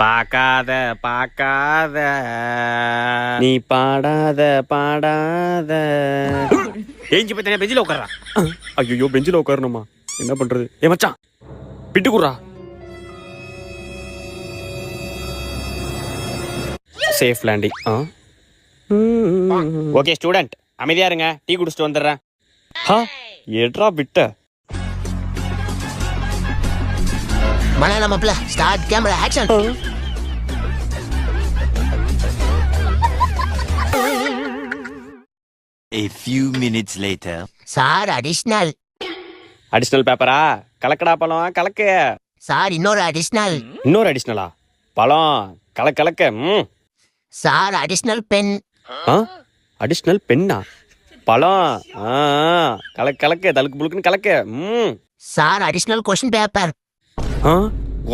பார்க்காத பார்க்காத நீ பாடாத பாடாத. ஏஞ்சி பத்தியா பெஞ்சில உட்கார்றா. ஐயோ பெஞ்சில உட்காரணுமா? என்ன பண்றது? ஏ மச்சான் பிட்டு குடுறா. Safe landing. ஓகே ஸ்டூடெண்ட் அமைதியா இருங்க, டீ குடிச்சிட்டு வந்துடுறேன். ஏட்ரா பிட்ட மலையாள மாப்பிள்ள start camera action. A few minutes later. Sir additional. Additional பேப்பரா? கலக்கடா பழம் கலக்கு. சார் இன்னொரு அடிஷனல். இன்னொரு அடிஷனலா? பழம் கலக்க. Sir additional pen. அடிஷனல் பென்னா? பழம் கலக்கு தலுக்கு புழுக்குன்னு கலக்கு. Sir additional question paper.